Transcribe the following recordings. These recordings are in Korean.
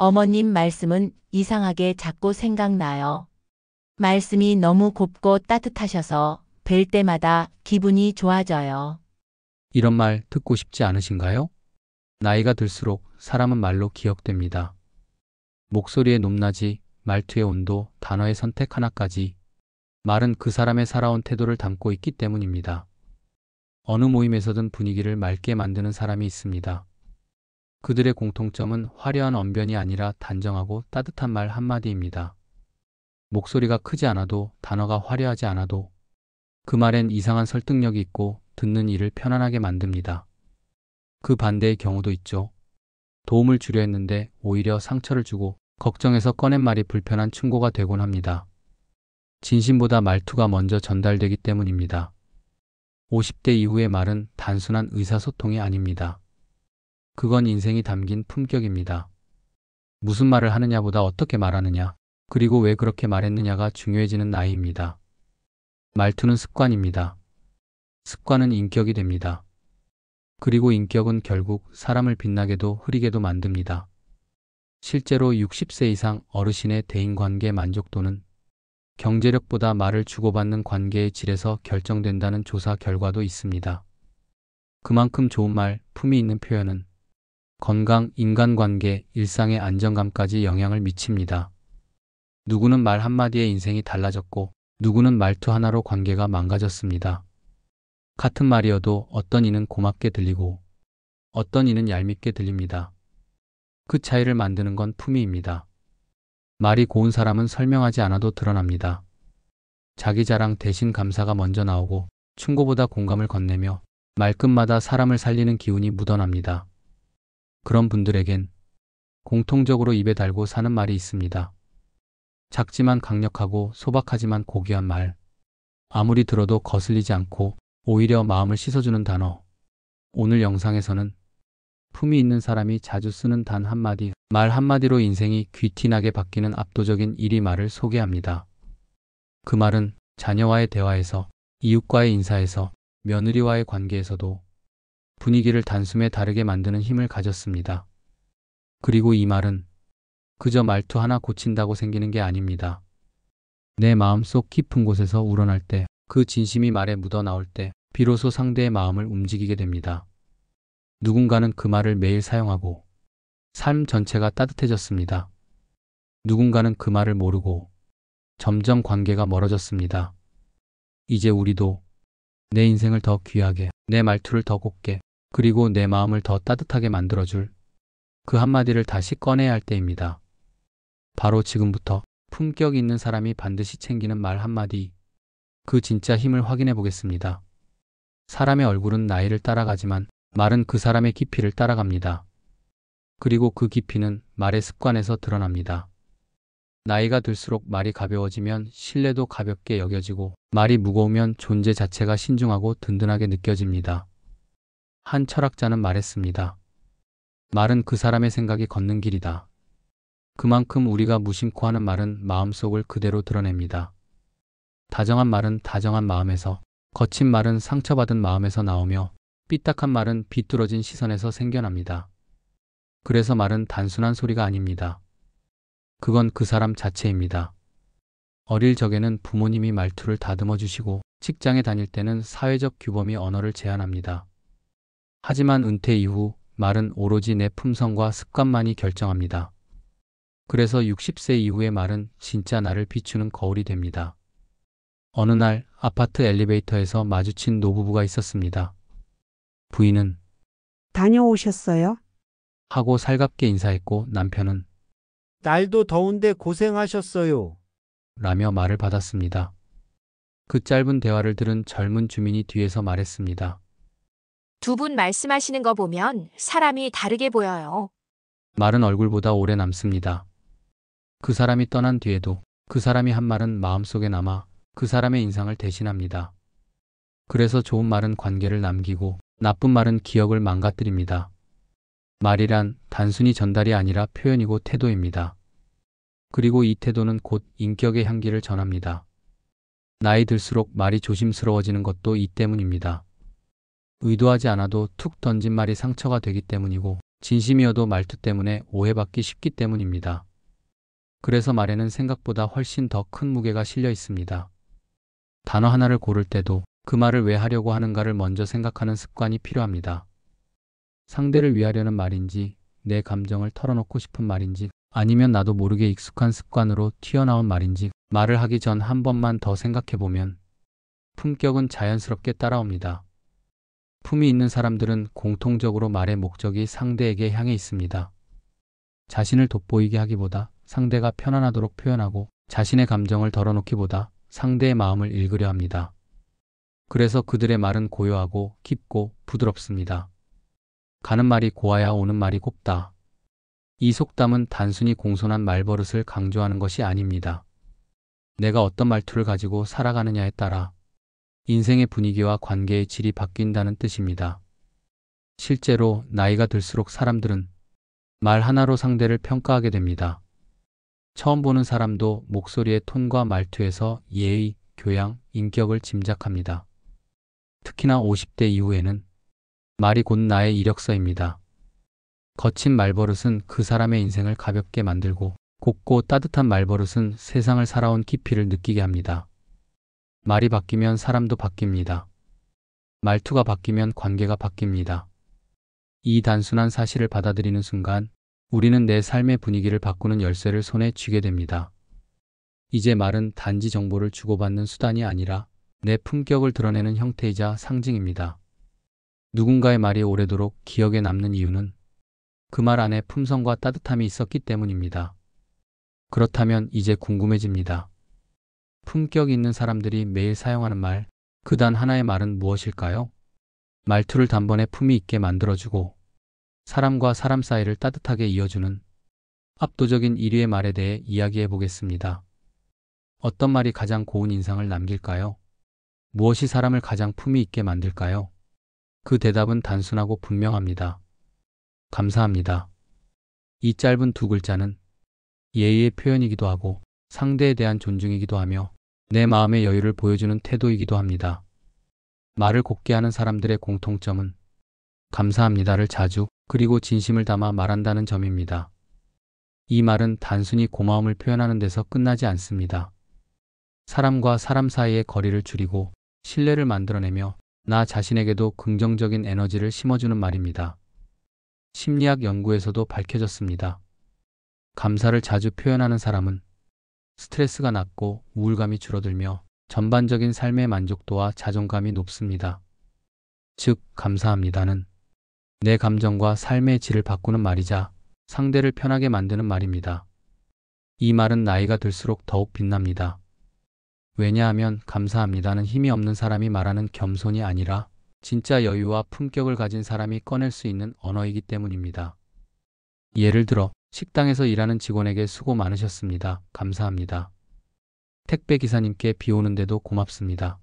어머님 말씀은 이상하게 자꾸 생각나요. 말씀이 너무 곱고 따뜻하셔서 뵐 때마다 기분이 좋아져요. 이런 말 듣고 싶지 않으신가요? 나이가 들수록 사람은 말로 기억됩니다. 목소리의 높낮이, 말투의 온도, 단어의 선택 하나까지 말은 그 사람의 살아온 태도를 담고 있기 때문입니다. 어느 모임에서든 분위기를 맑게 만드는 사람이 있습니다. 그들의 공통점은 화려한 언변이 아니라 단정하고 따뜻한 말 한마디입니다. 목소리가 크지 않아도, 단어가 화려하지 않아도 그 말엔 이상한 설득력이 있고 듣는 이를 편안하게 만듭니다. 그 반대의 경우도 있죠. 도움을 주려 했는데 오히려 상처를 주고 걱정해서 꺼낸 말이 불편한 충고가 되곤 합니다. 진심보다 말투가 먼저 전달되기 때문입니다. 50대 이후의 말은 단순한 의사소통이 아닙니다. 그건 인생이 담긴 품격입니다. 무슨 말을 하느냐보다 어떻게 말하느냐, 그리고 왜 그렇게 말했느냐가 중요해지는 나이입니다. 말투는 습관입니다. 습관은 인격이 됩니다. 그리고 인격은 결국 사람을 빛나게도 흐리게도 만듭니다. 실제로 60세 이상 어르신의 대인관계 만족도는 경제력보다 말을 주고받는 관계의 질에서 결정된다는 조사 결과도 있습니다. 그만큼 좋은 말, 품위 있는 표현은 건강, 인간관계, 일상의 안정감까지 영향을 미칩니다. 누구는 말 한마디에 인생이 달라졌고 누구는 말투 하나로 관계가 망가졌습니다. 같은 말이어도 어떤 이는 고맙게 들리고 어떤 이는 얄밉게 들립니다. 그 차이를 만드는 건 품위입니다. 말이 고운 사람은 설명하지 않아도 드러납니다. 자기 자랑 대신 감사가 먼저 나오고 충고보다 공감을 건네며 말끝마다 사람을 살리는 기운이 묻어납니다. 그런 분들에겐 공통적으로 입에 달고 사는 말이 있습니다. 작지만 강력하고 소박하지만 고귀한 말. 아무리 들어도 거슬리지 않고 오히려 마음을 씻어주는 단어. 오늘 영상에서는 품위 있는 사람이 자주 쓰는 단 한마디, 말 한마디로 인생이 귀티나게 바뀌는 압도적인 1위 말을 소개합니다. 그 말은 자녀와의 대화에서, 이웃과의 인사에서, 며느리와의 관계에서도 분위기를 단숨에 다르게 만드는 힘을 가졌습니다. 그리고 이 말은 그저 말투 하나 고친다고 생기는 게 아닙니다. 내 마음속 깊은 곳에서 우러날 때, 그 진심이 말에 묻어나올 때 비로소 상대의 마음을 움직이게 됩니다. 누군가는 그 말을 매일 사용하고 삶 전체가 따뜻해졌습니다. 누군가는 그 말을 모르고 점점 관계가 멀어졌습니다. 이제 우리도 내 인생을 더 귀하게, 내 말투를 더 곱게, 그리고 내 마음을 더 따뜻하게 만들어줄 그 한마디를 다시 꺼내야 할 때입니다. 바로 지금부터 품격 있는 사람이 반드시 챙기는 말 한마디, 그 진짜 힘을 확인해 보겠습니다. 사람의 얼굴은 나이를 따라가지만 말은 그 사람의 깊이를 따라갑니다. 그리고 그 깊이는 말의 습관에서 드러납니다. 나이가 들수록 말이 가벼워지면 신뢰도 가볍게 여겨지고 말이 무거우면 존재 자체가 신중하고 든든하게 느껴집니다. 한 철학자는 말했습니다. 말은 그 사람의 생각이 걷는 길이다. 그만큼 우리가 무심코 하는 말은 마음속을 그대로 드러냅니다. 다정한 말은 다정한 마음에서, 거친 말은 상처받은 마음에서 나오며 삐딱한 말은 비뚤어진 시선에서 생겨납니다. 그래서 말은 단순한 소리가 아닙니다. 그건 그 사람 자체입니다. 어릴 적에는 부모님이 말투를 다듬어 주시고 직장에 다닐 때는 사회적 규범이 언어를 제한합니다. 하지만 은퇴 이후 말은 오로지 내 품성과 습관만이 결정합니다. 그래서 60세 이후의 말은 진짜 나를 비추는 거울이 됩니다. 어느 날 아파트 엘리베이터에서 마주친 노부부가 있었습니다. 부인은 다녀오셨어요? 하고 살갑게 인사했고 남편은 날도 더운데 고생하셨어요. 라며 말을 받았습니다. 그 짧은 대화를 들은 젊은 주민이 뒤에서 말했습니다. 두 분 말씀하시는 거 보면 사람이 다르게 보여요. 말은 얼굴보다 오래 남습니다. 그 사람이 떠난 뒤에도 그 사람이 한 말은 마음속에 남아 그 사람의 인상을 대신합니다. 그래서 좋은 말은 관계를 남기고 나쁜 말은 기억을 망가뜨립니다. 말이란 단순히 전달이 아니라 표현이고 태도입니다. 그리고 이 태도는 곧 인격의 향기를 전합니다. 나이 들수록 말이 조심스러워지는 것도 이 때문입니다. 의도하지 않아도 툭 던진 말이 상처가 되기 때문이고 진심이어도 말투 때문에 오해받기 쉽기 때문입니다. 그래서 말에는 생각보다 훨씬 더 큰 무게가 실려 있습니다. 단어 하나를 고를 때도 그 말을 왜 하려고 하는가를 먼저 생각하는 습관이 필요합니다. 상대를 위하려는 말인지, 내 감정을 털어놓고 싶은 말인지, 아니면 나도 모르게 익숙한 습관으로 튀어나온 말인지 말을 하기 전 한 번만 더 생각해보면 품격은 자연스럽게 따라옵니다. 품이 있는 사람들은 공통적으로 말의 목적이 상대에게 향해 있습니다. 자신을 돋보이게 하기보다 상대가 편안하도록 표현하고 자신의 감정을 덜어놓기보다 상대의 마음을 읽으려 합니다. 그래서 그들의 말은 고요하고 깊고 부드럽습니다. 가는 말이 고와야 오는 말이 곱다. 이 속담은 단순히 공손한 말버릇을 강조하는 것이 아닙니다. 내가 어떤 말투를 가지고 살아가느냐에 따라 인생의 분위기와 관계의 질이 바뀐다는 뜻입니다. 실제로 나이가 들수록 사람들은 말 하나로 상대를 평가하게 됩니다. 처음 보는 사람도 목소리의 톤과 말투에서 예의, 교양, 인격을 짐작합니다. 특히나 50대 이후에는 말이 곧 나의 이력서입니다. 거친 말버릇은 그 사람의 인생을 가볍게 만들고 곱고 따뜻한 말버릇은 세상을 살아온 깊이를 느끼게 합니다. 말이 바뀌면 사람도 바뀝니다. 말투가 바뀌면 관계가 바뀝니다. 이 단순한 사실을 받아들이는 순간 우리는 내 삶의 분위기를 바꾸는 열쇠를 손에 쥐게 됩니다. 이제 말은 단지 정보를 주고받는 수단이 아니라 내 품격을 드러내는 형태이자 상징입니다. 누군가의 말이 오래도록 기억에 남는 이유는 그 말 안에 품성과 따뜻함이 있었기 때문입니다. 그렇다면 이제 궁금해집니다. 품격 있는 사람들이 매일 사용하는 말, 그 단 하나의 말은 무엇일까요? 말투를 단번에 품위 있게 만들어주고 사람과 사람 사이를 따뜻하게 이어주는 압도적인 1위의 말에 대해 이야기해 보겠습니다. 어떤 말이 가장 고운 인상을 남길까요? 무엇이 사람을 가장 품위 있게 만들까요? 그 대답은 단순하고 분명합니다. 감사합니다. 이 짧은 두 글자는 예의의 표현이기도 하고 상대에 대한 존중이기도 하며 내 마음의 여유를 보여주는 태도이기도 합니다. 말을 곱게 하는 사람들의 공통점은 감사합니다를 자주 그리고 진심을 담아 말한다는 점입니다. 이 말은 단순히 고마움을 표현하는 데서 끝나지 않습니다. 사람과 사람 사이의 거리를 줄이고 신뢰를 만들어내며 나 자신에게도 긍정적인 에너지를 심어주는 말입니다. 심리학 연구에서도 밝혀졌습니다. 감사를 자주 표현하는 사람은 스트레스가 낮고 우울감이 줄어들며 전반적인 삶의 만족도와 자존감이 높습니다. 즉, 감사합니다는 내 감정과 삶의 질을 바꾸는 말이자 상대를 편하게 만드는 말입니다. 이 말은 나이가 들수록 더욱 빛납니다. 왜냐하면 감사합니다는 힘이 없는 사람이 말하는 겸손이 아니라 진짜 여유와 품격을 가진 사람이 꺼낼 수 있는 언어이기 때문입니다. 예를 들어 식당에서 일하는 직원에게 수고 많으셨습니다. 감사합니다. 택배 기사님께 비 오는데도 고맙습니다.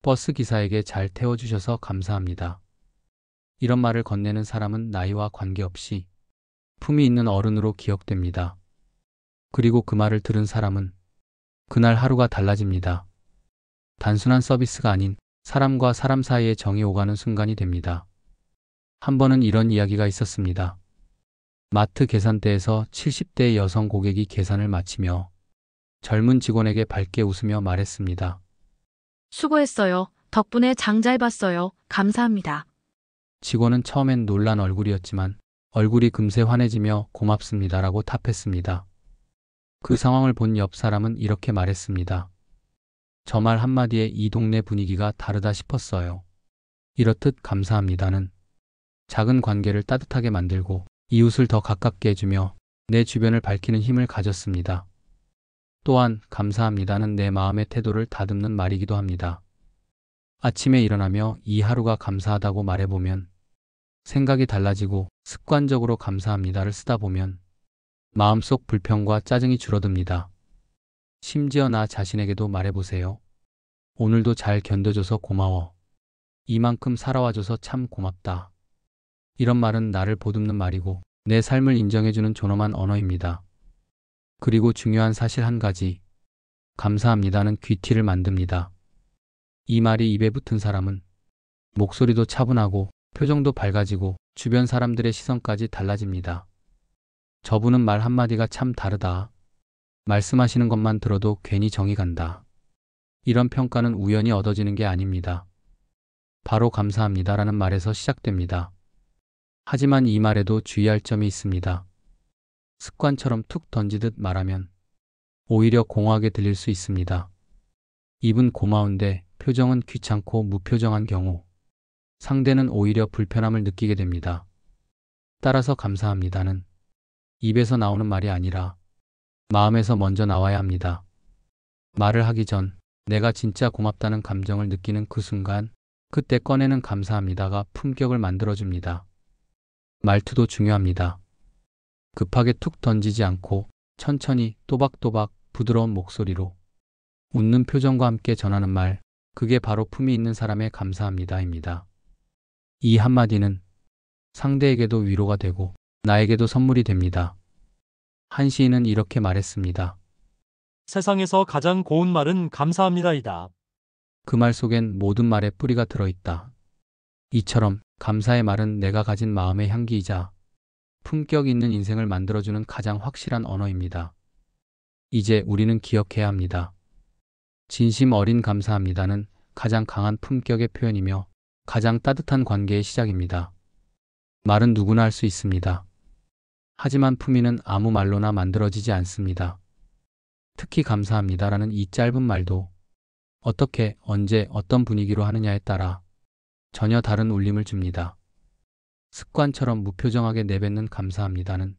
버스 기사에게 잘 태워주셔서 감사합니다. 이런 말을 건네는 사람은 나이와 관계없이 품이 있는 어른으로 기억됩니다. 그리고 그 말을 들은 사람은 그날 하루가 달라집니다. 단순한 서비스가 아닌 사람과 사람 사이에 정이 오가는 순간이 됩니다. 한 번은 이런 이야기가 있었습니다. 마트 계산대에서 70대 여성 고객이 계산을 마치며 젊은 직원에게 밝게 웃으며 말했습니다. 수고했어요. 덕분에 장 잘 봤어요. 감사합니다. 직원은 처음엔 놀란 얼굴이었지만 얼굴이 금세 환해지며 고맙습니다라고 답했습니다. 그 상황을 본 옆 사람은 이렇게 말했습니다. 저 말 한마디에 이 동네 분위기가 다르다 싶었어요. 이렇듯 감사합니다는 작은 관계를 따뜻하게 만들고 이웃을 더 가깝게 해주며 내 주변을 밝히는 힘을 가졌습니다. 또한 감사합니다는 내 마음의 태도를 다듬는 말이기도 합니다. 아침에 일어나며 이 하루가 감사하다고 말해보면 생각이 달라지고 습관적으로 감사합니다를 쓰다 보면 마음속 불평과 짜증이 줄어듭니다. 심지어 나 자신에게도 말해보세요. 오늘도 잘 견뎌줘서 고마워. 이만큼 살아와줘서 참 고맙다. 이런 말은 나를 보듬는 말이고 내 삶을 인정해주는 존엄한 언어입니다. 그리고 중요한 사실 한 가지. 감사합니다는 귀티를 만듭니다. 이 말이 입에 붙은 사람은 목소리도 차분하고 표정도 밝아지고 주변 사람들의 시선까지 달라집니다. 저분은 말 한마디가 참 다르다. 말씀하시는 것만 들어도 괜히 정이 간다. 이런 평가는 우연히 얻어지는 게 아닙니다. 바로 감사합니다라는 말에서 시작됩니다. 하지만 이 말에도 주의할 점이 있습니다. 습관처럼 툭 던지듯 말하면 오히려 공허하게 들릴 수 있습니다. 입은 고마운데 표정은 귀찮고 무표정한 경우 상대는 오히려 불편함을 느끼게 됩니다. 따라서 감사합니다는 입에서 나오는 말이 아니라 마음에서 먼저 나와야 합니다. 말을 하기 전 내가 진짜 고맙다는 감정을 느끼는 그 순간, 그때 꺼내는 감사합니다가 품격을 만들어줍니다. 말투도 중요합니다. 급하게 툭 던지지 않고 천천히 또박또박 부드러운 목소리로 웃는 표정과 함께 전하는 말, 그게 바로 품이 있는 사람의 감사합니다입니다. 이 한마디는 상대에게도 위로가 되고 나에게도 선물이 됩니다. 한 시인은 이렇게 말했습니다. 세상에서 가장 고운 말은 감사합니다이다. 그 말 속엔 모든 말의 뿌리가 들어있다. 이처럼 감사의 말은 내가 가진 마음의 향기이자 품격 있는 인생을 만들어주는 가장 확실한 언어입니다. 이제 우리는 기억해야 합니다. 진심 어린 감사합니다는 가장 강한 품격의 표현이며 가장 따뜻한 관계의 시작입니다. 말은 누구나 할 수 있습니다. 하지만 품위는 아무 말로나 만들어지지 않습니다. 특히 감사합니다라는 이 짧은 말도 어떻게, 언제, 어떤 분위기로 하느냐에 따라 전혀 다른 울림을 줍니다. 습관처럼 무표정하게 내뱉는 감사합니다는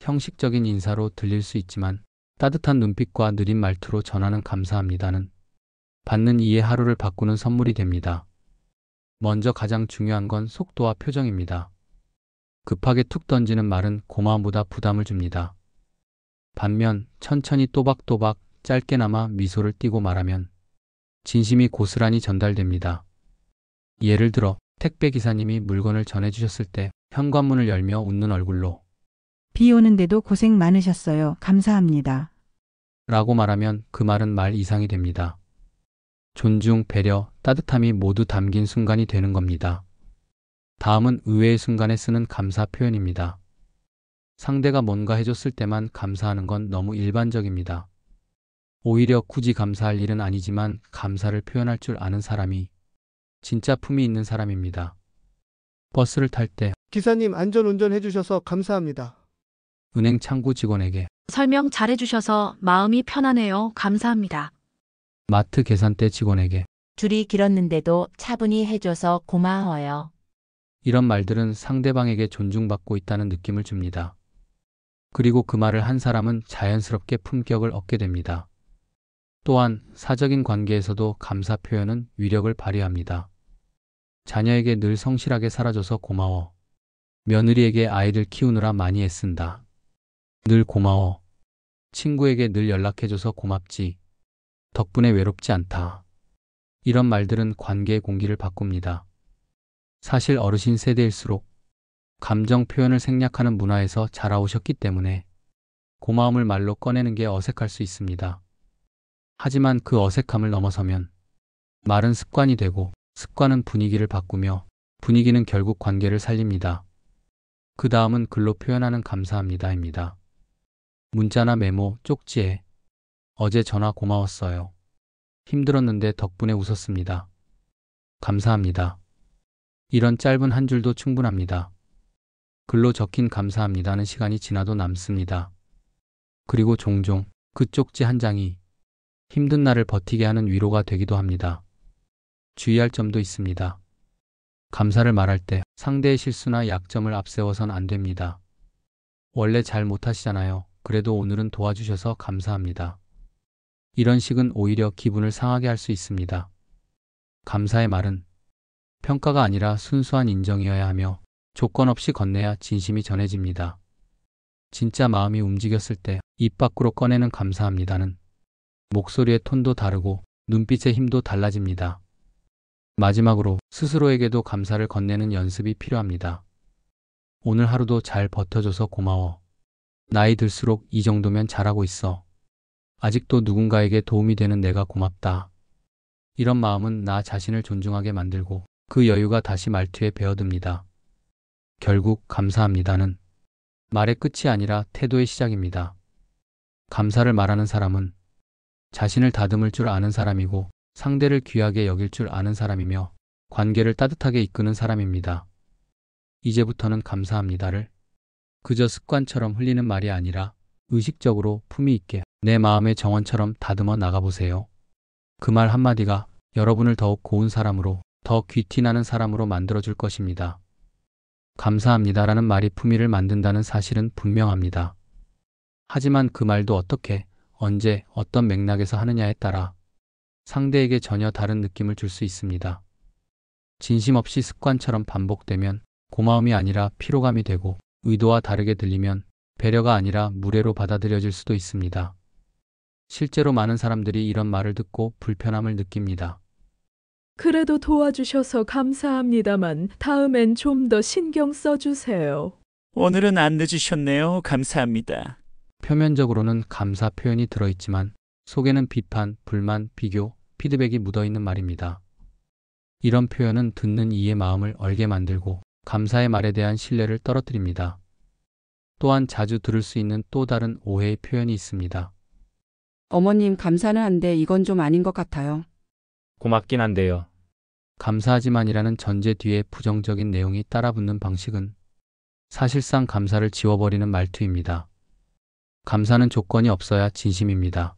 형식적인 인사로 들릴 수 있지만 따뜻한 눈빛과 느린 말투로 전하는 감사합니다는 받는 이의 하루를 바꾸는 선물이 됩니다. 먼저 가장 중요한 건 속도와 표정입니다. 급하게 툭 던지는 말은 고마움보다 부담을 줍니다. 반면 천천히 또박또박 짧게나마 미소를 띠고 말하면 진심이 고스란히 전달됩니다. 예를 들어 택배 기사님이 물건을 전해주셨을 때 현관문을 열며 웃는 얼굴로 비 오는데도 고생 많으셨어요. 감사합니다. 라고 말하면 그 말은 말 이상이 됩니다. 존중, 배려, 따뜻함이 모두 담긴 순간이 되는 겁니다. 다음은 의외의 순간에 쓰는 감사 표현입니다. 상대가 뭔가 해줬을 때만 감사하는 건 너무 일반적입니다. 오히려 굳이 감사할 일은 아니지만 감사를 표현할 줄 아는 사람이 진짜 품이 있는 사람입니다. 버스를 탈 때, 기사님 안전운전 해주셔서 감사합니다. 은행 창구 직원에게, 설명 잘해주셔서 마음이 편하네요. 감사합니다. 마트 계산대 직원에게, 줄이 길었는데도 차분히 해줘서 고마워요. 이런 말들은 상대방에게 존중받고 있다는 느낌을 줍니다. 그리고 그 말을 한 사람은 자연스럽게 품격을 얻게 됩니다. 또한 사적인 관계에서도 감사 표현은 위력을 발휘합니다. 자녀에게 늘 성실하게 살아줘서 고마워. 며느리에게 아이들 키우느라 많이 애쓴다. 늘 고마워. 친구에게 늘 연락해줘서 고맙지. 덕분에 외롭지 않다. 이런 말들은 관계의 공기를 바꿉니다. 사실 어르신 세대일수록 감정 표현을 생략하는 문화에서 자라오셨기 때문에 고마움을 말로 꺼내는 게 어색할 수 있습니다. 하지만 그 어색함을 넘어서면 말은 습관이 되고 습관은 분위기를 바꾸며 분위기는 결국 관계를 살립니다. 그 다음은 글로 표현하는 감사합니다입니다. 문자나 메모, 쪽지에 어제 전화 고마웠어요. 힘들었는데 덕분에 웃었습니다. 감사합니다. 이런 짧은 한 줄도 충분합니다. 글로 적힌 감사합니다는 시간이 지나도 남습니다. 그리고 종종 그 쪽지 한 장이 힘든 날을 버티게 하는 위로가 되기도 합니다. 주의할 점도 있습니다. 감사를 말할 때 상대의 실수나 약점을 앞세워선 안 됩니다. 원래 잘 못하시잖아요. 그래도 오늘은 도와주셔서 감사합니다. 이런 식은 오히려 기분을 상하게 할 수 있습니다. 감사의 말은 평가가 아니라 순수한 인정이어야 하며 조건 없이 건네야 진심이 전해집니다. 진짜 마음이 움직였을 때 입 밖으로 꺼내는 감사합니다는 목소리의 톤도 다르고 눈빛의 힘도 달라집니다. 마지막으로 스스로에게도 감사를 건네는 연습이 필요합니다. 오늘 하루도 잘 버텨줘서 고마워. 나이 들수록 이 정도면 잘하고 있어. 아직도 누군가에게 도움이 되는 내가 고맙다. 이런 마음은 나 자신을 존중하게 만들고 그 여유가 다시 말투에 배어듭니다. 결국 감사합니다는 말의 끝이 아니라 태도의 시작입니다. 감사를 말하는 사람은 자신을 다듬을 줄 아는 사람이고 상대를 귀하게 여길 줄 아는 사람이며 관계를 따뜻하게 이끄는 사람입니다. 이제부터는 감사합니다를 그저 습관처럼 흘리는 말이 아니라 의식적으로 품위 있게 내 마음의 정원처럼 다듬어 나가보세요. 그 말 한마디가 여러분을 더욱 고운 사람으로, 더 귀티나는 사람으로 만들어줄 것입니다. 감사합니다라는 말이 품위를 만든다는 사실은 분명합니다. 하지만 그 말도 어떻게, 언제, 어떤 맥락에서 하느냐에 따라 상대에게 전혀 다른 느낌을 줄 수 있습니다. 진심 없이 습관처럼 반복되면 고마움이 아니라 피로감이 되고, 의도와 다르게 들리면 배려가 아니라 무례로 받아들여질 수도 있습니다. 실제로 많은 사람들이 이런 말을 듣고 불편함을 느낍니다. 그래도 도와주셔서 감사합니다만 다음엔 좀 더 신경 써주세요. 오늘은 안 늦으셨네요. 감사합니다. 표면적으로는 감사 표현이 들어있지만 속에는 비판, 불만, 비교, 피드백이 묻어있는 말입니다. 이런 표현은 듣는 이의 마음을 얼게 만들고 감사의 말에 대한 신뢰를 떨어뜨립니다. 또한 자주 들을 수 있는 또 다른 오해의 표현이 있습니다. 어머님, 감사는 한데 이건 좀 아닌 것 같아요. 고맙긴 한데요. 감사하지만이라는 전제 뒤에 부정적인 내용이 따라붙는 방식은 사실상 감사를 지워버리는 말투입니다. 감사는 조건이 없어야 진심입니다.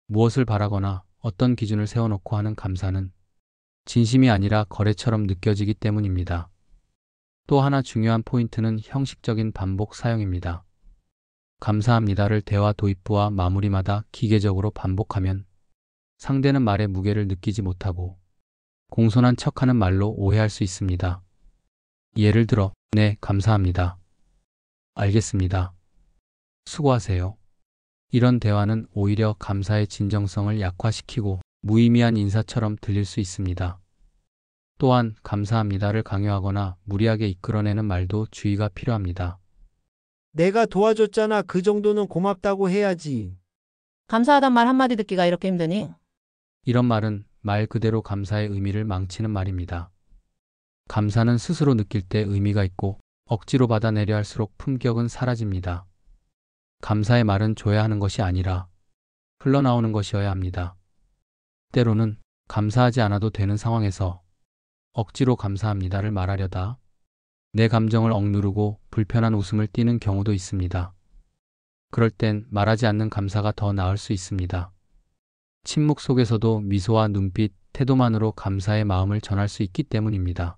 무엇을 바라거나 어떤 기준을 세워놓고 하는 감사는 진심이 아니라 거래처럼 느껴지기 때문입니다. 또 하나 중요한 포인트는 형식적인 반복 사용입니다. 감사합니다를 대화 도입부와 마무리마다 기계적으로 반복하면 상대는 말의 무게를 느끼지 못하고 공손한 척하는 말로 오해할 수 있습니다. 예를 들어, 네, 감사합니다. 알겠습니다. 수고하세요. 이런 대화는 오히려 감사의 진정성을 약화시키고 무의미한 인사처럼 들릴 수 있습니다. 또한 감사합니다를 강요하거나 무리하게 이끌어내는 말도 주의가 필요합니다. 내가 도와줬잖아. 그 정도는 고맙다고 해야지. 감사하단 말 한마디 듣기가 이렇게 힘드니? 이런 말은 말 그대로 감사의 의미를 망치는 말입니다. 감사는 스스로 느낄 때 의미가 있고 억지로 받아내려 할수록 품격은 사라집니다. 감사의 말은 줘야 하는 것이 아니라 흘러나오는 것이어야 합니다. 때로는 감사하지 않아도 되는 상황에서 억지로 감사합니다를 말하려다 내 감정을 억누르고 불편한 웃음을 띠는 경우도 있습니다. 그럴 땐 말하지 않는 감사가 더 나을 수 있습니다. 침묵 속에서도 미소와 눈빛, 태도만으로 감사의 마음을 전할 수 있기 때문입니다.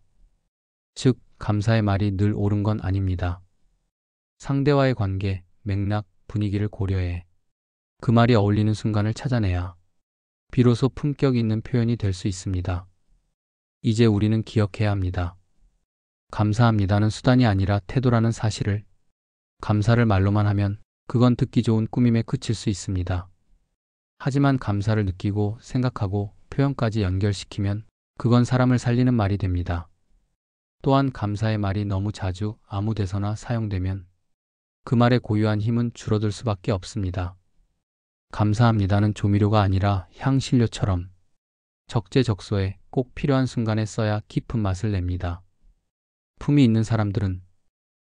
즉, 감사의 말이 늘 옳은 건 아닙니다. 상대와의 관계, 맥락, 분위기를 고려해 그 말이 어울리는 순간을 찾아내야 비로소 품격 있는 표현이 될 수 있습니다. 이제 우리는 기억해야 합니다. 감사합니다는 수단이 아니라 태도라는 사실을. 감사를 말로만 하면 그건 듣기 좋은 꾸밈에 그칠 수 있습니다. 하지만 감사를 느끼고 생각하고 표현까지 연결시키면 그건 사람을 살리는 말이 됩니다. 또한 감사의 말이 너무 자주 아무 데서나 사용되면 그 말의 고유한 힘은 줄어들 수밖에 없습니다. 감사합니다는 조미료가 아니라 향신료처럼 적재적소에 꼭 필요한 순간에 써야 깊은 맛을 냅니다. 품이 있는 사람들은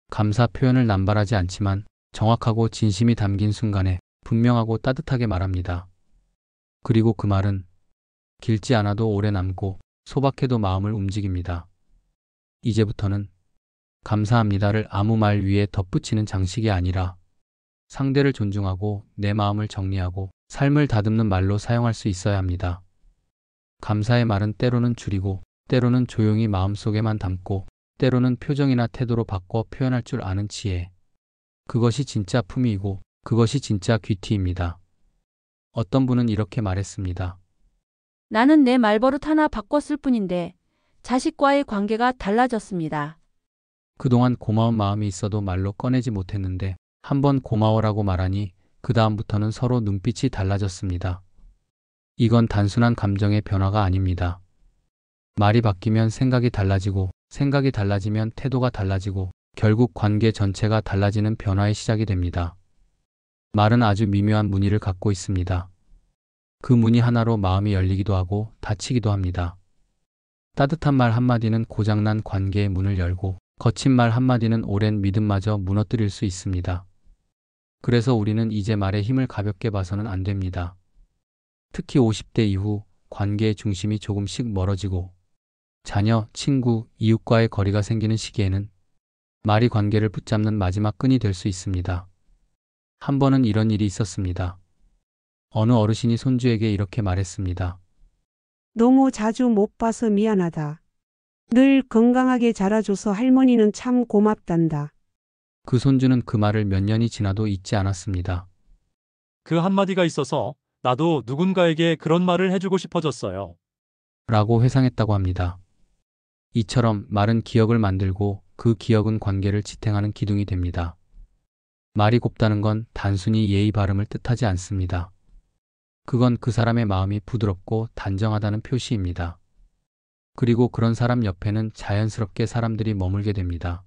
감사 표현을 남발하지 않지만 정확하고 진심이 담긴 순간에 분명하고 따뜻하게 말합니다. 그리고 그 말은 길지 않아도 오래 남고 소박해도 마음을 움직입니다. 이제부터는 감사합니다를 아무 말 위에 덧붙이는 장식이 아니라 상대를 존중하고 내 마음을 정리하고 삶을 다듬는 말로 사용할 수 있어야 합니다. 감사의 말은 때로는 줄이고 때로는 조용히 마음속에만 담고 때로는 표정이나 태도로 바꿔 표현할 줄 아는 지혜. 그것이 진짜 품위이고 그것이 진짜 귀티입니다. 어떤 분은 이렇게 말했습니다. 나는 내 말버릇 하나 바꿨을 뿐인데 자식과의 관계가 달라졌습니다. 그동안 고마운 마음이 있어도 말로 꺼내지 못했는데 한번 고마워라고 말하니 그 다음부터는 서로 눈빛이 달라졌습니다. 이건 단순한 감정의 변화가 아닙니다. 말이 바뀌면 생각이 달라지고 생각이 달라지면 태도가 달라지고 결국 관계 전체가 달라지는 변화의 시작이 됩니다. 말은 아주 미묘한 무늬를 갖고 있습니다. 그 무늬 하나로 마음이 열리기도 하고 닫히기도 합니다. 따뜻한 말 한마디는 고장난 관계의 문을 열고 거친 말 한마디는 오랜 믿음마저 무너뜨릴 수 있습니다. 그래서 우리는 이제 말의 힘을 가볍게 봐서는 안 됩니다. 특히 50대 이후 관계의 중심이 조금씩 멀어지고 자녀, 친구, 이웃과의 거리가 생기는 시기에는 말이 관계를 붙잡는 마지막 끈이 될 수 있습니다. 한 번은 이런 일이 있었습니다. 어느 어르신이 손주에게 이렇게 말했습니다. 너무 자주 못 봐서 미안하다. 늘 건강하게 자라줘서 할머니는 참 고맙단다. 그 손주는 그 말을 몇 년이 지나도 잊지 않았습니다. 그 한마디가 있어서 나도 누군가에게 그런 말을 해주고 싶어졌어요. 라고 회상했다고 합니다. 이처럼 말은 기억을 만들고 그 기억은 관계를 지탱하는 기둥이 됩니다. 말이 곱다는 건 단순히 예의 바름을 뜻하지 않습니다. 그건 그 사람의 마음이 부드럽고 단정하다는 표시입니다. 그리고 그런 사람 옆에는 자연스럽게 사람들이 머물게 됩니다.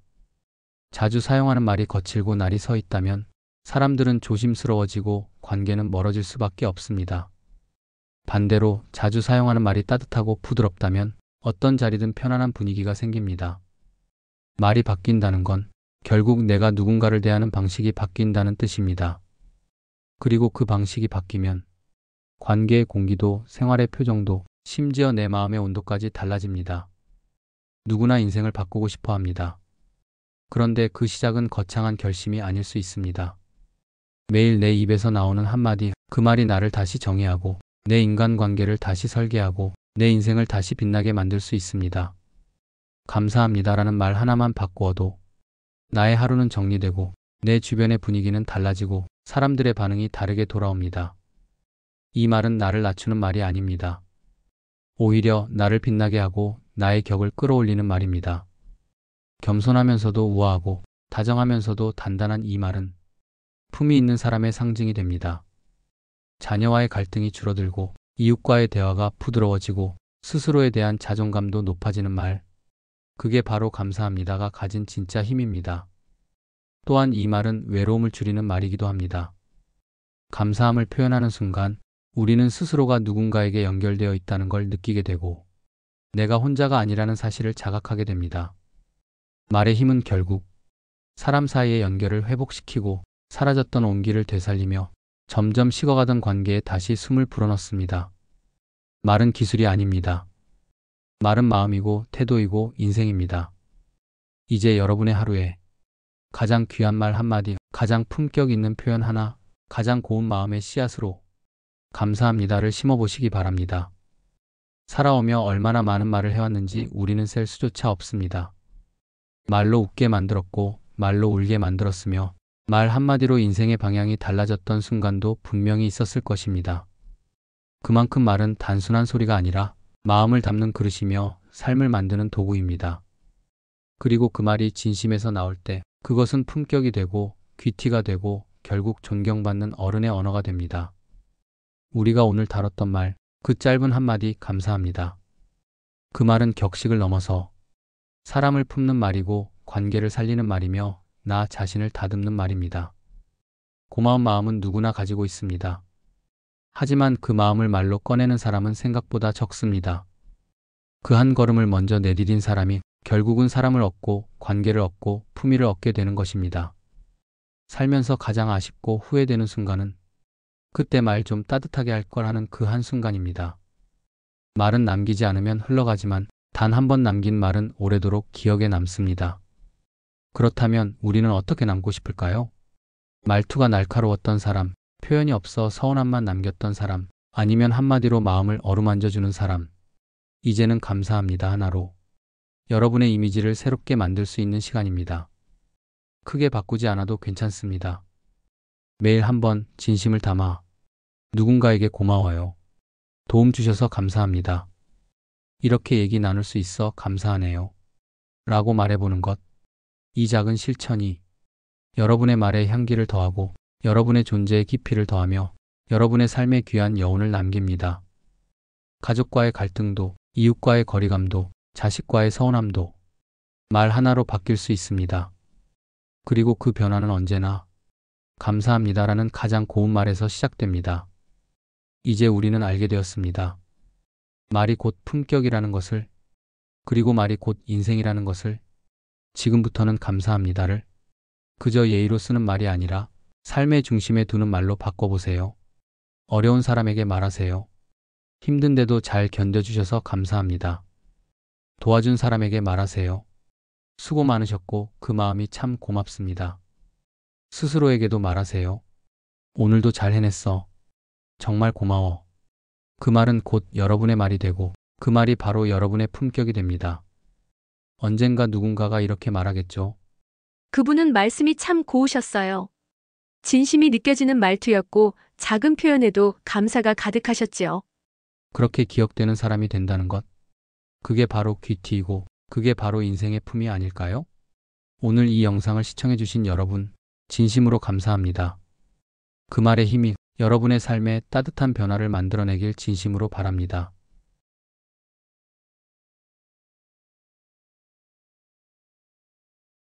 자주 사용하는 말이 거칠고 날이 서 있다면 사람들은 조심스러워지고 관계는 멀어질 수밖에 없습니다. 반대로 자주 사용하는 말이 따뜻하고 부드럽다면 어떤 자리든 편안한 분위기가 생깁니다. 말이 바뀐다는 건 결국 내가 누군가를 대하는 방식이 바뀐다는 뜻입니다. 그리고 그 방식이 바뀌면 관계의 공기도, 생활의 표정도, 심지어 내 마음의 온도까지 달라집니다. 누구나 인생을 바꾸고 싶어 합니다. 그런데 그 시작은 거창한 결심이 아닐 수 있습니다. 매일 내 입에서 나오는 한마디, 그 말이 나를 다시 정의하고 내 인간관계를 다시 설계하고 내 인생을 다시 빛나게 만들 수 있습니다. 감사합니다라는 말 하나만 바꾸어도 나의 하루는 정리되고 내 주변의 분위기는 달라지고 사람들의 반응이 다르게 돌아옵니다. 이 말은 나를 낮추는 말이 아닙니다. 오히려 나를 빛나게 하고 나의 격을 끌어올리는 말입니다. 겸손하면서도 우아하고 다정하면서도 단단한 이 말은 품이 있는 사람의 상징이 됩니다. 자녀와의 갈등이 줄어들고 이웃과의 대화가 부드러워지고 스스로에 대한 자존감도 높아지는 말. 그게 바로 감사합니다가 가진 진짜 힘입니다. 또한 이 말은 외로움을 줄이는 말이기도 합니다. 감사함을 표현하는 순간 우리는 스스로가 누군가에게 연결되어 있다는 걸 느끼게 되고 내가 혼자가 아니라는 사실을 자각하게 됩니다. 말의 힘은 결국 사람 사이의 연결을 회복시키고 사라졌던 온기를 되살리며 점점 식어가던 관계에 다시 숨을 불어넣습니다. 말은 기술이 아닙니다. 말은 마음이고 태도이고 인생입니다. 이제 여러분의 하루에 가장 귀한 말 한마디, 가장 품격 있는 표현 하나, 가장 고운 마음의 씨앗으로 감사합니다를 심어보시기 바랍니다. 살아오며 얼마나 많은 말을 해왔는지 우리는 셀 수조차 없습니다. 말로 웃게 만들었고 말로 울게 만들었으며 말 한마디로 인생의 방향이 달라졌던 순간도 분명히 있었을 것입니다. 그만큼 말은 단순한 소리가 아니라 마음을 담는 그릇이며 삶을 만드는 도구입니다. 그리고 그 말이 진심에서 나올 때 그것은 품격이 되고 귀티가 되고 결국 존경받는 어른의 언어가 됩니다. 우리가 오늘 다뤘던 말, 그 짧은 한마디 감사합니다. 그 말은 격식을 넘어서 사람을 품는 말이고 관계를 살리는 말이며 나 자신을 다듬는 말입니다. 고마운 마음은 누구나 가지고 있습니다. 하지만 그 마음을 말로 꺼내는 사람은 생각보다 적습니다. 그 한 걸음을 먼저 내디딘 사람이 결국은 사람을 얻고 관계를 얻고 품위를 얻게 되는 것입니다. 살면서 가장 아쉽고 후회되는 순간은 그때 말 좀 따뜻하게 할 걸 하는 그 한순간입니다. 말은 남기지 않으면 흘러가지만 단 한 번 남긴 말은 오래도록 기억에 남습니다. 그렇다면 우리는 어떻게 남고 싶을까요? 말투가 날카로웠던 사람, 표현이 없어 서운함만 남겼던 사람, 아니면 한마디로 마음을 어루만져주는 사람. 이제는 감사합니다 하나로 여러분의 이미지를 새롭게 만들 수 있는 시간입니다. 크게 바꾸지 않아도 괜찮습니다. 매일 한번 진심을 담아 누군가에게 고마워요. 도움 주셔서 감사합니다. 이렇게 얘기 나눌 수 있어 감사하네요. 라고 말해보는 것. 이 작은 실천이 여러분의 말에 향기를 더하고 여러분의 존재에 깊이를 더하며 여러분의 삶에 귀한 여운을 남깁니다. 가족과의 갈등도, 이웃과의 거리감도, 자식과의 서운함도 말 하나로 바뀔 수 있습니다. 그리고 그 변화는 언제나 감사합니다라는 가장 고운 말에서 시작됩니다. 이제 우리는 알게 되었습니다. 말이 곧 품격이라는 것을, 그리고 말이 곧 인생이라는 것을. 지금부터는 감사합니다를 그저 예의로 쓰는 말이 아니라 삶의 중심에 두는 말로 바꿔보세요. 어려운 사람에게 말하세요. 힘든데도 잘 견뎌주셔서 감사합니다. 도와준 사람에게 말하세요. 수고 많으셨고 그 마음이 참 고맙습니다. 스스로에게도 말하세요. 오늘도 잘 해냈어. 정말 고마워. 그 말은 곧 여러분의 말이 되고 그 말이 바로 여러분의 품격이 됩니다. 언젠가 누군가가 이렇게 말하겠죠. 그분은 말씀이 참 고우셨어요. 진심이 느껴지는 말투였고 작은 표현에도 감사가 가득하셨지요. 그렇게 기억되는 사람이 된다는 것. 그게 바로 귀티이고 그게 바로 인생의 품이 아닐까요? 오늘 이 영상을 시청해주신 여러분, 진심으로 감사합니다. 그 말의 힘이 여러분의 삶에 따뜻한 변화를 만들어내길 진심으로 바랍니다.